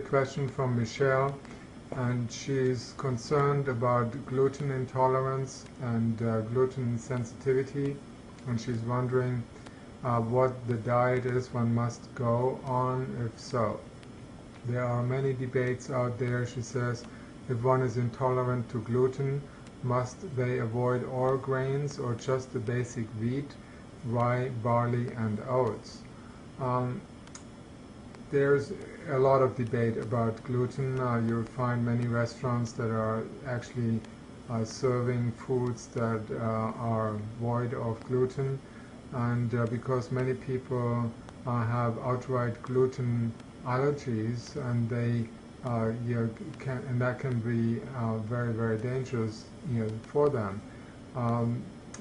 question from Michelle, and she's concerned about gluten intolerance and gluten sensitivity, and she's wondering what the diet is one must go on if so. There are many debates out there, she says. If one is intolerant to gluten, must they avoid all grains or just the basic wheat, rye, barley and oats? There's a lot of debate about gluten. You'll find many restaurants that are actually serving foods that are void of gluten, and because many people have outright gluten allergies, and they and that can be very, very dangerous for them.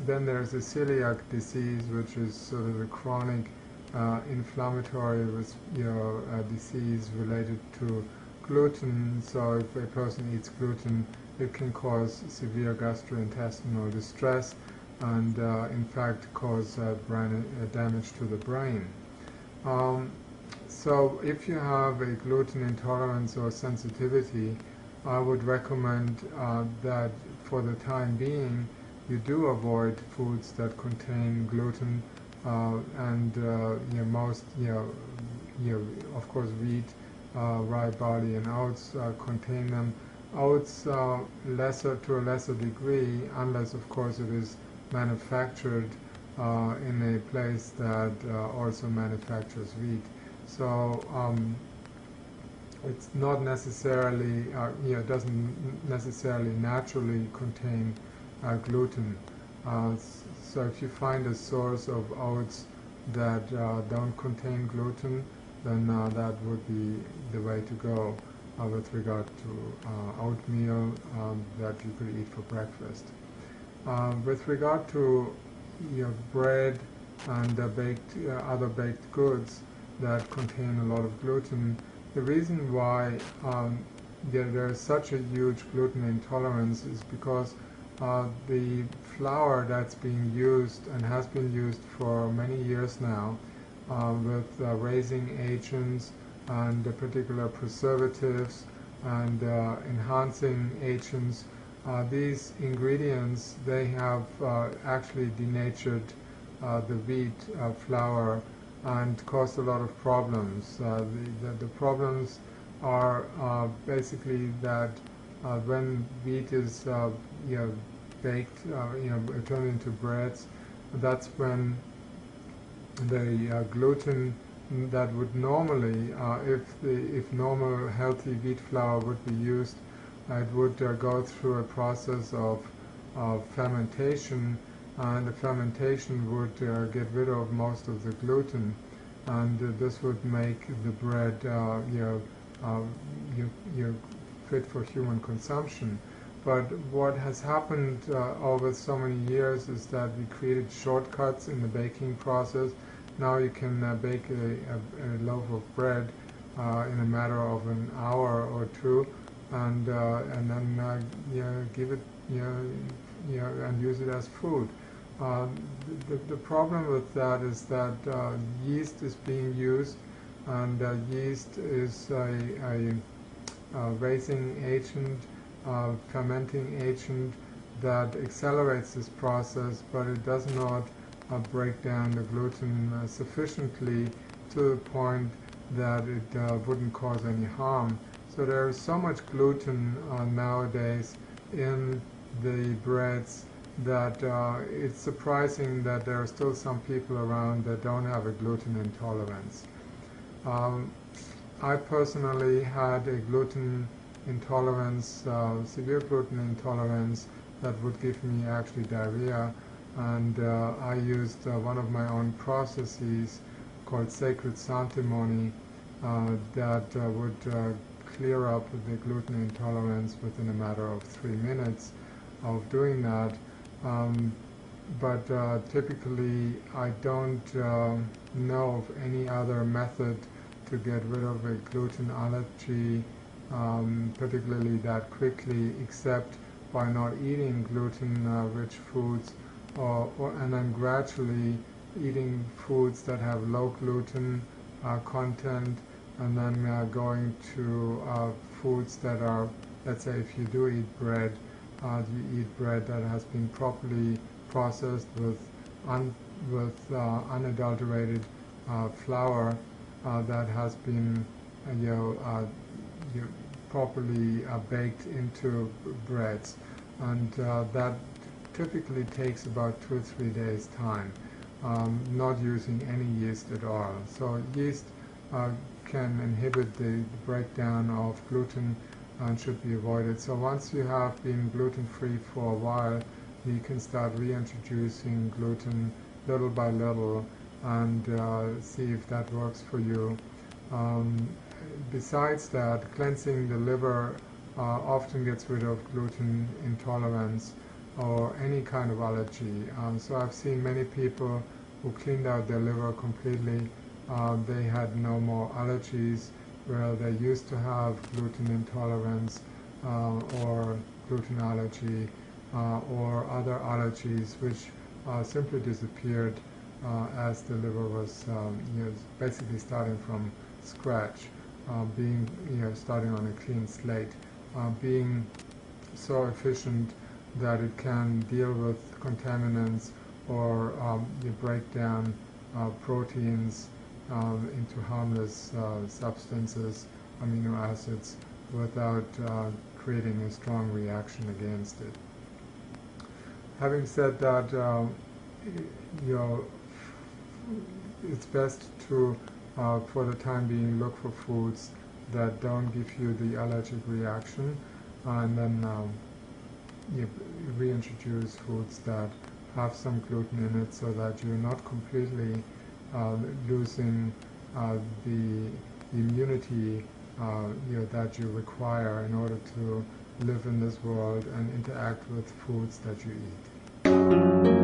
Then there's a celiac disease, which is sort of a chronic inflammatory disease related to gluten. So if a person eats gluten, it can cause severe gastrointestinal distress and in fact cause damage to the brain. So if you have a gluten intolerance or sensitivity, I would recommend that for the time being you do avoid foods that contain gluten, and of course wheat, rye, barley and oats contain them. Oats to a lesser degree, unless of course it is manufactured in a place that also manufactures wheat. So it's not necessarily, doesn't necessarily naturally contain gluten. So if you find a source of oats that don't contain gluten, then that would be the way to go with regard to oatmeal that you could eat for breakfast. With regard to bread and other baked goods that contain a lot of gluten, the reason why there is such a huge gluten intolerance is because the flour that's being used and has been used for many years now with raising agents and particular preservatives and enhancing agents, these ingredients, they have actually denatured the wheat flour and caused a lot of problems. The problems are basically that when wheat is baked, turned into breads, that's when the gluten that would normally, if normal healthy wheat flour would be used, it would go through a process of fermentation, and the fermentation would get rid of most of the gluten, and this would make the bread fit for human consumption. But what has happened over so many years is that we created shortcuts in the baking process. Now you can bake a loaf of bread in a matter of an hour or two, and then give it and use it as food. The problem with that is that yeast is being used, and yeast is a raising agent, fermenting agent that accelerates this process, but it does not break down the gluten sufficiently to the point that it wouldn't cause any harm. So there is so much gluten nowadays in the breads that it's surprising that there are still some people around that don't have a gluten intolerance. I personally had a gluten intolerance, severe gluten intolerance, that would give me actually diarrhea, and I used one of my own processes called sacred sanctimony that would clear up the gluten intolerance within a matter of 3 minutes of doing that. But typically I don't know of any other method to get rid of a gluten allergy, particularly that quickly, except by not eating gluten-rich foods, and then gradually eating foods that have low gluten content and then going to foods that are, let's say if you do eat bread, you eat bread that has been properly processed with unadulterated flour that has been properly baked into breads, and that typically takes about 2 or 3 days time, not using any yeast at all. So yeast can inhibit the breakdown of gluten and should be avoided. So once you have been gluten-free for a while, you can start reintroducing gluten little by little and see if that works for you. Besides that, cleansing the liver often gets rid of gluten intolerance or any kind of allergy. So I've seen many people who cleaned out their liver completely. They had no more allergies, where they used to have gluten intolerance or gluten allergy or other allergies, which simply disappeared as the liver was basically starting from scratch, starting on a clean slate, being so efficient that it can deal with contaminants or break down proteins into harmless substances, amino acids, without creating a strong reaction against it. Having said that, it's best to, for the time being, look for foods that don't give you the allergic reaction, and then you reintroduce foods that have some gluten in it, so that you're not completely losing the immunity that you require in order to live in this world and interact with foods that you eat.